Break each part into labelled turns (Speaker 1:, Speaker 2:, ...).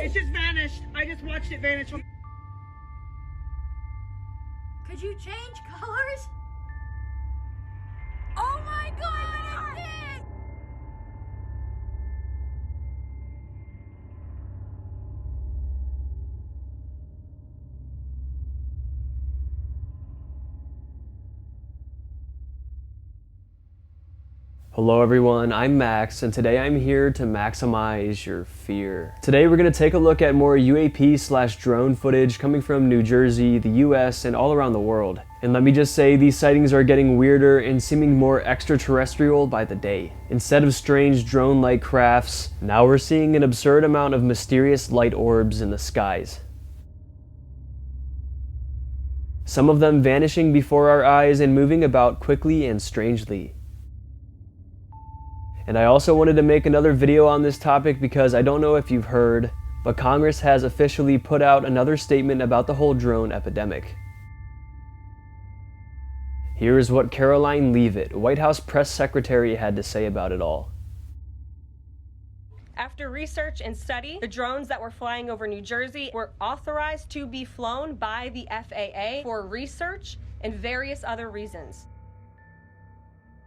Speaker 1: It just vanished. I just watched it vanish.
Speaker 2: Could you change colors? Oh my God! It did!
Speaker 3: Hello everyone, I'm Max, and today I'm here to maximize your fear. Today we're going to take a look at more UAP/drone footage coming from New Jersey, the US, and all around the world. And let me just say, these sightings are getting weirder and seeming more extraterrestrial by the day. Instead of strange drone-like crafts, now we're seeing an absurd amount of mysterious light orbs in the skies. Some of them vanishing before our eyes and moving about quickly and strangely. And I also wanted to make another video on this topic because I don't know if you've heard, but Congress has officially put out another statement about the whole drone epidemic. Here is what Caroline Leavitt, White House press secretary, had to say about it all.
Speaker 4: After research and study, the drones that were flying over New Jersey were authorized to be flown by the FAA for research and various other reasons.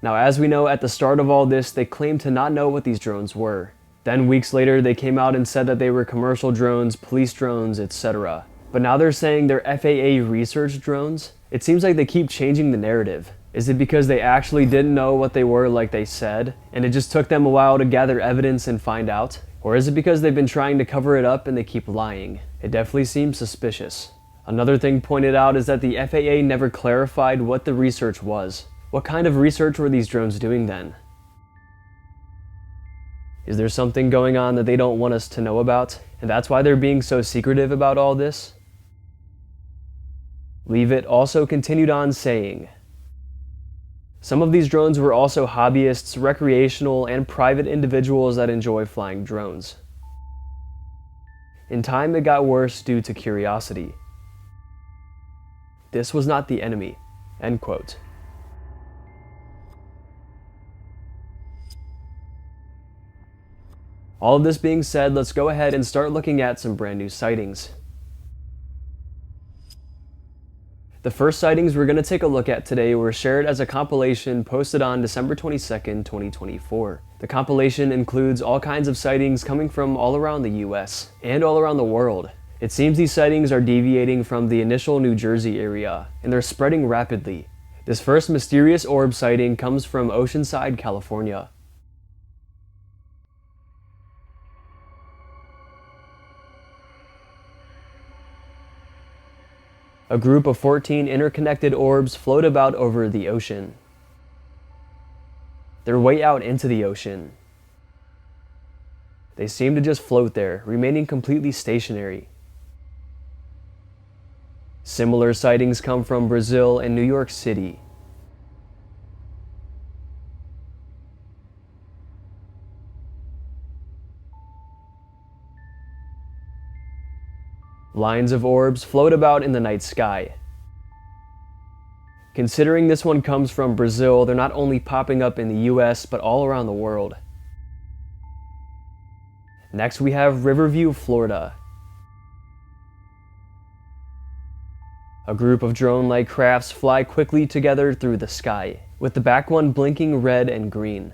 Speaker 3: Now, as we know, at the start of all this, they claimed to not know what these drones were. Then weeks later, they came out and said that they were commercial drones, police drones, etc. But now they're saying they're FAA research drones? It seems like they keep changing the narrative. Is it because they actually didn't know what they were like they said, and it just took them a while to gather evidence and find out? Or is it because they've been trying to cover it up and they keep lying? It definitely seems suspicious. Another thing pointed out is that the FAA never clarified what the research was. What kind of research were these drones doing then? Is there something going on that they don't want us to know about, and that's why they're being so secretive about all this? Leavitt also continued on saying, some of these drones were also hobbyists, recreational, and private individuals that enjoy flying drones. In time, it got worse due to curiosity. This was not the enemy. End quote. All of this being said, let's go ahead and start looking at some brand new sightings. The first sightings we're going to take a look at today were shared as a compilation posted on December 22nd, 2024. The compilation includes all kinds of sightings coming from all around the US and all around the world. It seems these sightings are deviating from the initial New Jersey area, and they're spreading rapidly. This first mysterious orb sighting comes from Oceanside, California. A group of 14 interconnected orbs float about over the ocean. They're way out into the ocean. They seem to just float there, remaining completely stationary. Similar sightings come from Brazil and New York City. Lines of orbs float about in the night sky. Considering this one comes from Brazil, they're not only popping up in the US, but all around the world. Next we have Riverview, Florida. A group of drone-like crafts fly quickly together through the sky, with the back one blinking red and green.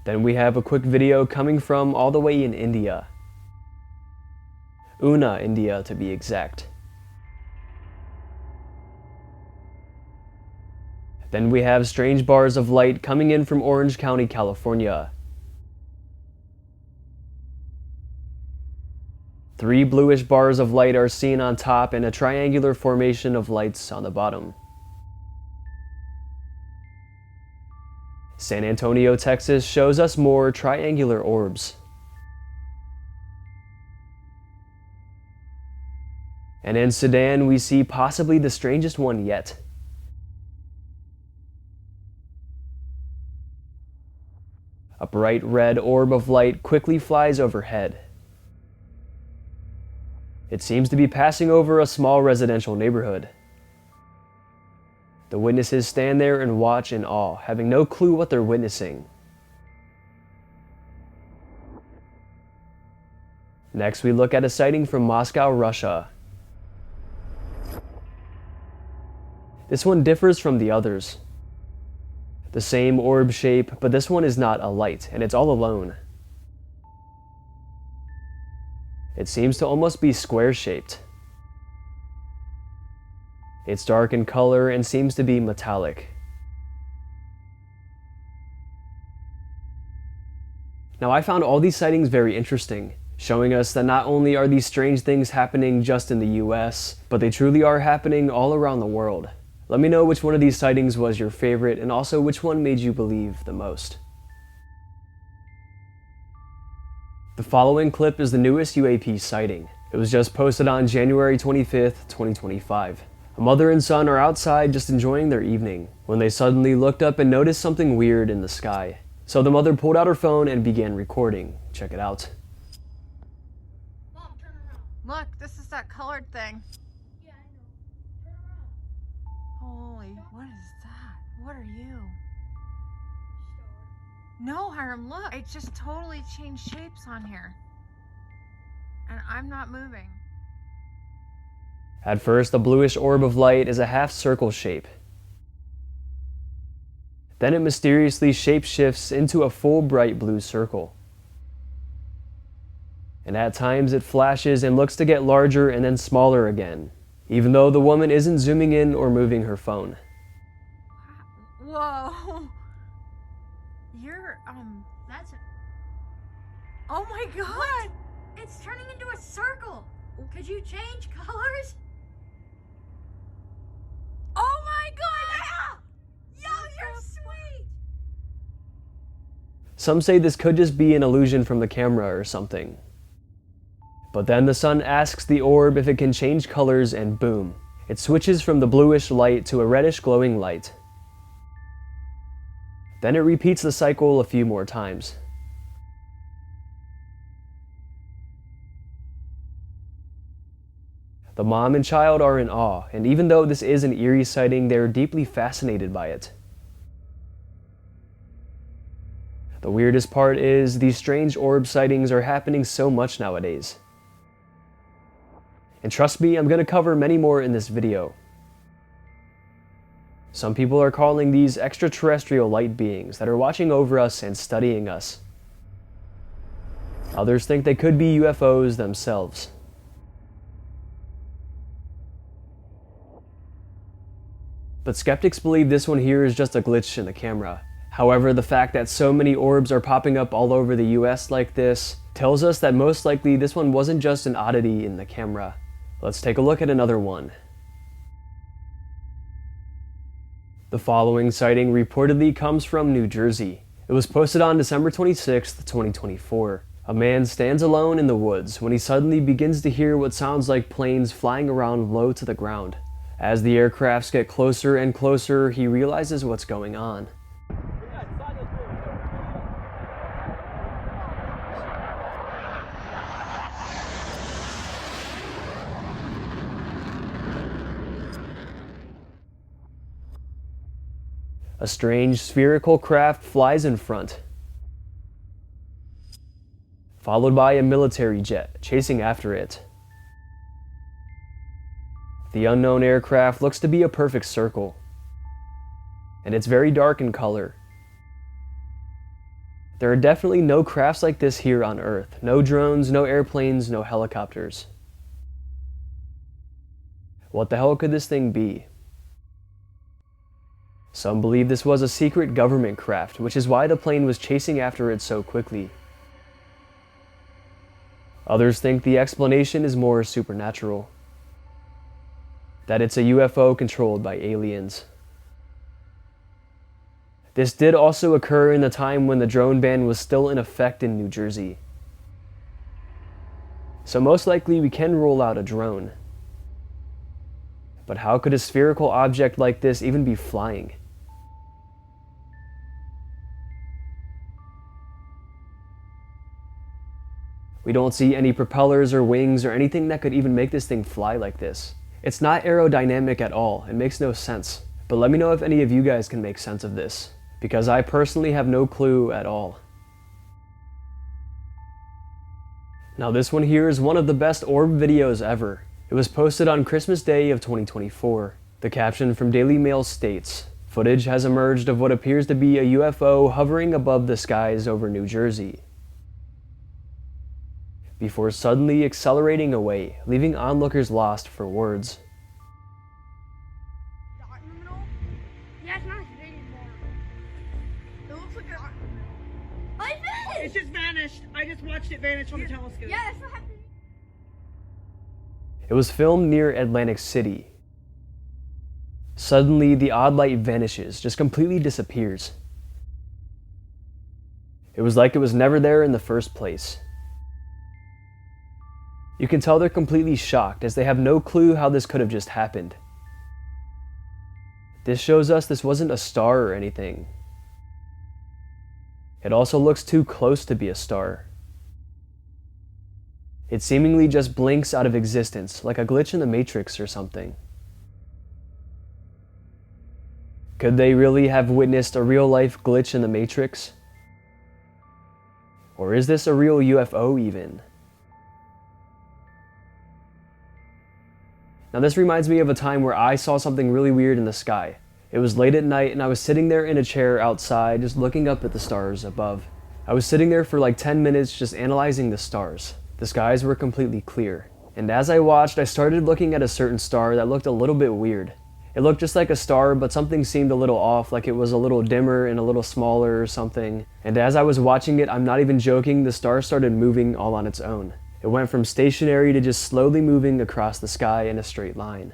Speaker 3: Then we have a quick video coming from all the way in India. Una, India to be exact. Then we have strange bars of light coming in from Orange County, California. 3 bluish bars of light are seen on top and a triangular formation of lights on the bottom. San Antonio, Texas shows us more triangular orbs. And in Sudan, we see possibly the strangest one yet. A bright red orb of light quickly flies overhead. It seems to be passing over a small residential neighborhood. The witnesses stand there and watch in awe, having no clue what they're witnessing. Next, we look at a sighting from Moscow, Russia. This one differs from the others. The same orb shape, but this one is not a light, and it's all alone. It seems to almost be square-shaped. It's dark in color and seems to be metallic. Now, I found all these sightings very interesting, showing us that not only are these strange things happening just in the US, but they truly are happening all around the world. Let me know which one of these sightings was your favorite, and also which one made you believe the most. The following clip is the newest UAP sighting. It was just posted on January 25th, 2025. A mother and son are outside just enjoying their evening, when they suddenly looked up and noticed something weird in the sky. So the mother pulled out her phone and began recording. Check it out.
Speaker 2: Mom, turn around.
Speaker 5: Look, this is that colored thing.
Speaker 2: Yeah, I know. Turn around.
Speaker 5: Holy, what is that? What are you? No, Hiram, look. It just totally changed shapes on here. And I'm not moving.
Speaker 3: At first, the bluish orb of light is a half-circle shape. Then it mysteriously shapeshifts into a full bright blue circle. And at times it flashes and looks to get larger and then smaller again, even though the woman isn't zooming in or moving her phone.
Speaker 5: Whoa. You're,
Speaker 2: That's it.
Speaker 5: oh my God.
Speaker 2: It's turning into a circle. Could you change colors?
Speaker 5: Oh my God.
Speaker 2: Yo, you're sweet.
Speaker 3: Some say this could just be an illusion from the camera or something. But then the sun asks the orb if it can change colors, and boom, it switches from the bluish light to a reddish glowing light. Then it repeats the cycle a few more times. The mom and child are in awe, and even though this is an eerie sighting, they are deeply fascinated by it. The weirdest part is, these strange orb sightings are happening so much nowadays. And trust me, I'm going to cover many more in this video. Some people are calling these extraterrestrial light beings that are watching over us and studying us. Others think they could be UFOs themselves. But skeptics believe this one here is just a glitch in the camera. However, the fact that so many orbs are popping up all over the US like this tells us that most likely this one wasn't just an oddity in the camera. Let's take a look at another one. The following sighting reportedly comes from New Jersey. It was posted on December 26, 2024. A man stands alone in the woods when he suddenly begins to hear what sounds like planes flying around low to the ground. As the aircrafts get closer and closer, he realizes what's going on. A strange spherical craft flies in front, followed by a military jet chasing after it. The unknown aircraft looks to be a perfect circle, and it's very dark in color. There are definitely no crafts like this here on Earth. No drones, no airplanes, no helicopters. What the hell could this thing be? Some believe this was a secret government craft, which is why the plane was chasing after it so quickly. Others think the explanation is more supernatural, that it's a UFO controlled by aliens. This did also occur in the time when the drone ban was still in effect in New Jersey. So most likely we can rule out a drone. But how could a spherical object like this even be flying? We don't see any propellers or wings or anything that could even make this thing fly like this. It's not aerodynamic at all. It makes no sense. But let me know if any of you guys can make sense of this, because I personally have no clue at all. Now this one here is one of the best orb videos ever. It was posted on Christmas Day of 2024. The caption from Daily Mail states, "Footage has emerged of what appears to be a UFO hovering above the skies over New Jersey, before suddenly accelerating away, leaving onlookers lost for words."
Speaker 5: Dot in the middle? Yeah, it's not as big anymore. It looks like a dot in the middle.
Speaker 2: I
Speaker 1: It's
Speaker 2: finished!
Speaker 1: just vanished. I just watched it vanish on the telescope.
Speaker 2: Yeah, that's what happened.
Speaker 3: It was filmed near Atlantic City. Suddenly, the odd light vanishes, just completely disappears. It was like it was never there in the first place. You can tell they're completely shocked as they have no clue how this could have just happened. This shows us this wasn't a star or anything. It also looks too close to be a star. It seemingly just blinks out of existence, like a glitch in the Matrix or something. Could they really have witnessed a real-life glitch in the Matrix? Or is this a real UFO even? Now this reminds me of a time where I saw something really weird in the sky. It was late at night and I was sitting there in a chair outside just looking up at the stars above. I was sitting there for like 10 minutes just analyzing the stars. The skies were completely clear. And as I watched, I started looking at a certain star that looked a little bit weird. It looked just like a star, but something seemed a little off, like it was a little dimmer and a little smaller or something. And as I was watching it, I'm not even joking, the star started moving all on its own. It went from stationary to just slowly moving across the sky in a straight line.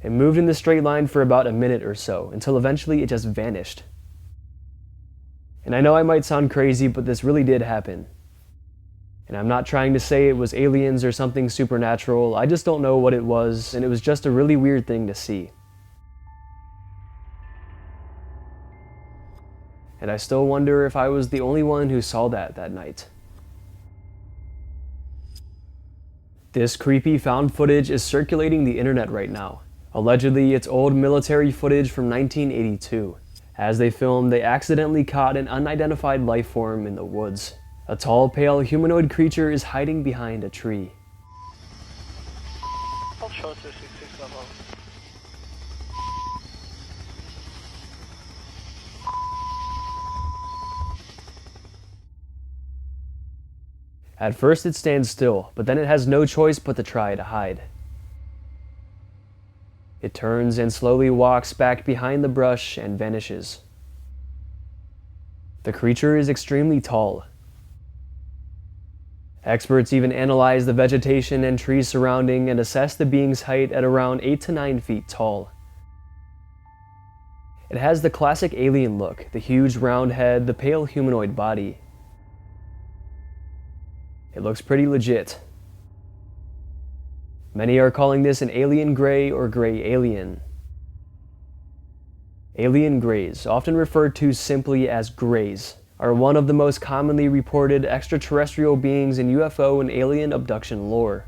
Speaker 3: It moved in the straight line for about a minute or so, until eventually it just vanished. And I know I might sound crazy, but this really did happen. And I'm not trying to say it was aliens or something supernatural, I just don't know what it was, and it was just a really weird thing to see. And I still wonder if I was the only one who saw that night. This creepy found footage is circulating the internet right now. Allegedly, it's old military footage from 1982. As they filmed, they accidentally caught an unidentified life form in the woods. A tall, pale humanoid creature is hiding behind a tree.
Speaker 6: I'll show it to 66 level.
Speaker 3: At first it stands still, but then it has no choice but to try to hide. It turns and slowly walks back behind the brush and vanishes. The creature is extremely tall. Experts even analyze the vegetation and trees surrounding and assess the being's height at around 8 to 9 feet tall. It has the classic alien look, the huge round head, the pale humanoid body. It looks pretty legit. Many are calling this an alien gray or gray alien. Alien grays, often referred to simply as grays, are one of the most commonly reported extraterrestrial beings in UFO and alien abduction lore.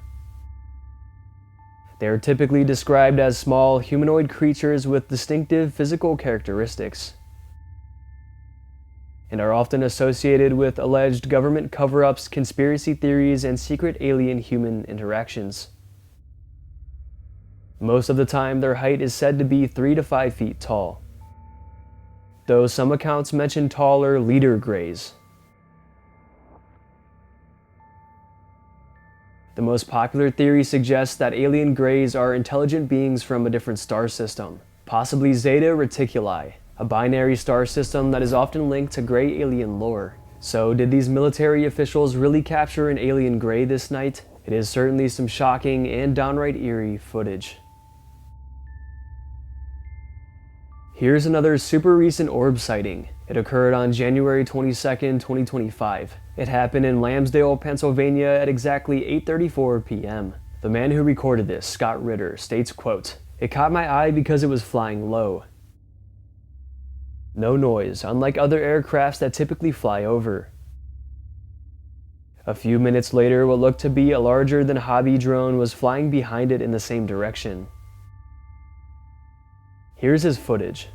Speaker 3: They are typically described as small humanoid creatures with distinctive physical characteristics, and are often associated with alleged government cover-ups, conspiracy theories, and secret alien-human interactions. Most of the time, their height is said to be 3 to 5 feet tall, though some accounts mention taller leader grays. The most popular theory suggests that alien grays are intelligent beings from a different star system, possibly Zeta Reticuli, a binary star system that is often linked to gray alien lore. So did these military officials really capture an alien gray this night? It is certainly some shocking and downright eerie footage. Here's another super recent orb sighting. It occurred on January 22nd, 2025. It happened in Lambsdale, Pennsylvania at exactly 8:34 p.m. The man who recorded this, Scott Ritter, states, quote, "It caught my eye because it was flying low. No noise, unlike other aircrafts that typically fly over. A few minutes later, what looked to be a larger than hobby drone was flying behind it in the same direction." Here's his footage.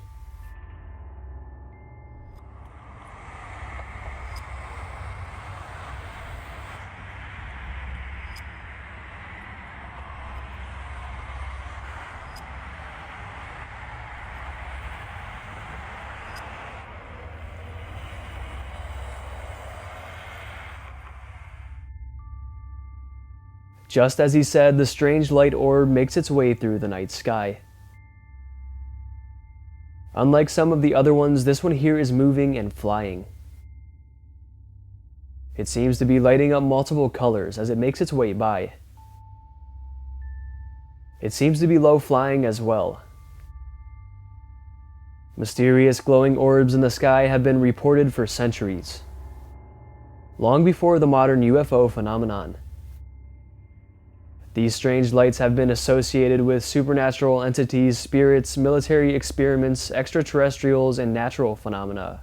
Speaker 3: Just as he said, the strange light orb makes its way through the night sky. Unlike some of the other ones, this one here is moving and flying. It seems to be lighting up multiple colors as it makes its way by. It seems to be low flying as well. Mysterious glowing orbs in the sky have been reported for centuries, long before the modern UFO phenomenon. These strange lights have been associated with supernatural entities, spirits, military experiments, extraterrestrials, and natural phenomena.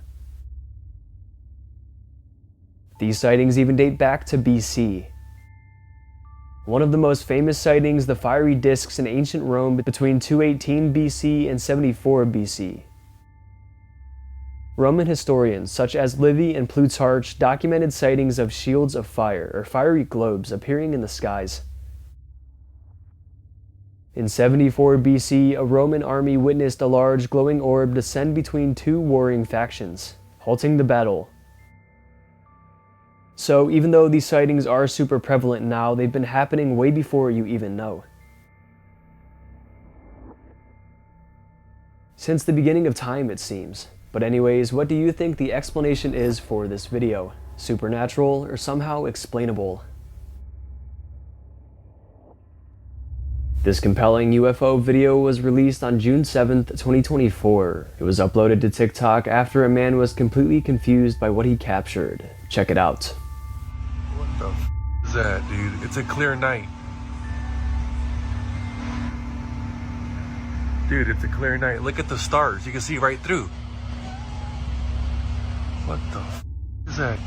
Speaker 3: These sightings even date back to BC. One of the most famous sightings, the fiery discs in ancient Rome between 218 BC and 74 BC. Roman historians such as Livy and Plutarch documented sightings of shields of fire or fiery globes appearing in the skies. In 74 BC, a Roman army witnessed a large glowing orb descend between two warring factions, halting the battle. So even though these sightings are super prevalent now, they've been happening way before you even know. Since the beginning of time, it seems. But anyways, what do you think the explanation is for this video? Supernatural or somehow explainable? This compelling UFO video was released on June 7th, 2024. It was uploaded to TikTok after a man was completely confused by what he captured. Check it out.
Speaker 7: What the f is that, dude? It's a clear night. Dude, it's a clear night. Look at the stars. You can see right through. What the f is that?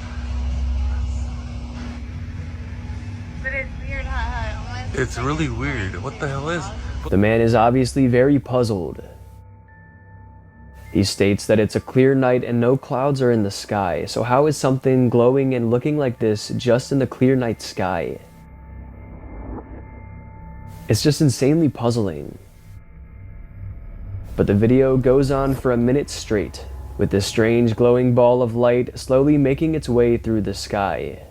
Speaker 5: But it's weird how
Speaker 7: It's really weird. What the hell is?
Speaker 3: The man is obviously very puzzled. He states that it's a clear night and no clouds are in the sky, so how is something glowing and looking like this just in the clear night sky? It's just insanely puzzling. But the video goes on for a minute straight, with this strange glowing ball of light slowly making its way through the sky.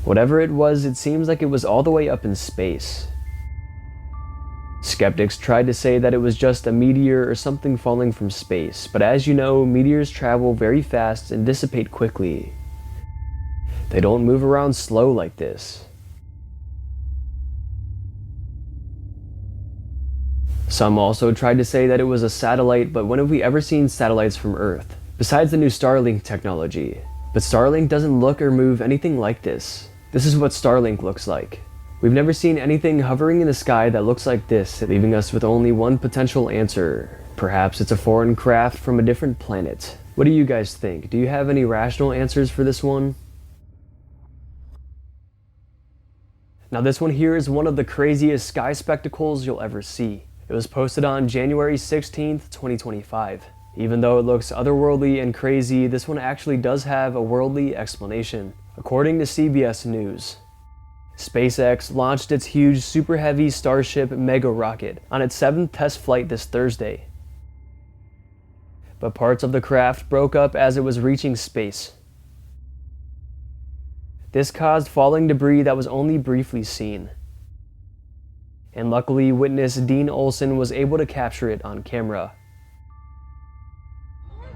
Speaker 3: Whatever it was, it seems like it was all the way up in space. Skeptics tried to say that it was just a meteor or something falling from space, but as you know, meteors travel very fast and dissipate quickly. They don't move around slow like this. Some also tried to say that it was a satellite, but when have we ever seen satellites from Earth? Besides the new Starlink technology. But Starlink doesn't look or move anything like this. This is what Starlink looks like. We've never seen anything hovering in the sky that looks like this, leaving us with only one potential answer. Perhaps it's a foreign craft from a different planet. What do you guys think? Do you have any rational answers for this one? Now this one here is one of the craziest sky spectacles you'll ever see. It was posted on January 16th, 2025. Even though it looks otherworldly and crazy, this one actually does have a worldly explanation. According to CBS News, SpaceX launched its huge super heavy Starship mega rocket on its 7th test flight this Thursday. But parts of the craft broke up as it was reaching space. This caused falling debris that was only briefly seen. And luckily, witness Dean Olsen was able to capture it on camera.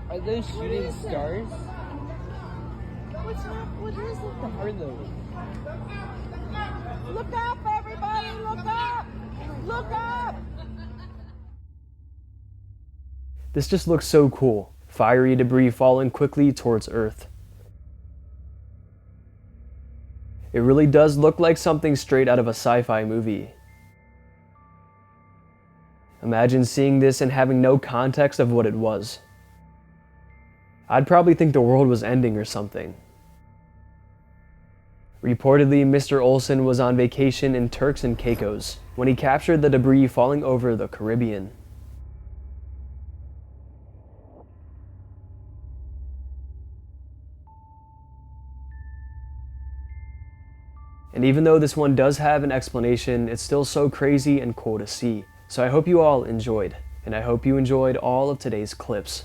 Speaker 8: Are those shooting stars? What's up? What is it? What are those?
Speaker 1: Look up, everybody! Look up! Look up!
Speaker 3: This just looks so cool. Fiery debris falling quickly towards Earth. It really does look like something straight out of a sci-fi movie. Imagine seeing this and having no context of what it was. I'd probably think the world was ending or something. Reportedly, Mr. Olsen was on vacation in Turks and Caicos when he captured the debris falling over the Caribbean. And even though this one does have an explanation, it's still so crazy and cool to see. So I hope you all enjoyed, and I hope you enjoyed all of today's clips.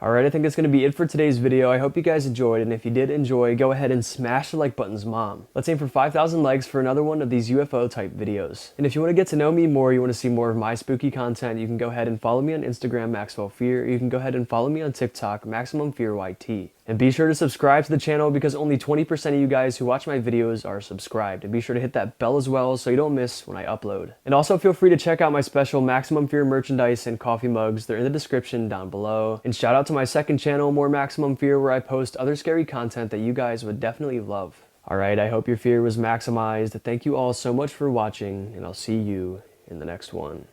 Speaker 3: Alright, I think that's going to be it for today's video. I hope you guys enjoyed, and if you did enjoy, go ahead and smash the like buttons, mom. Let's aim for 5,000 likes for another one of these UFO type videos. And if you want to get to know me more, you want to see more of my spooky content, you can go ahead and follow me on Instagram, Maxwell Fear. You can go ahead and follow me on TikTok, Maximum Fear YT. And be sure to subscribe to the channel because only 20% of you guys who watch my videos are subscribed. And be sure to hit that bell as well so you don't miss when I upload. And also feel free to check out my special Maximum Fear merchandise and coffee mugs. They're in the description down below. And shout out to my second channel, More Maximum Fear, where I post other scary content that you guys would definitely love. Alright, I hope your fear was maximized. Thank you all so much for watching, and I'll see you in the next one.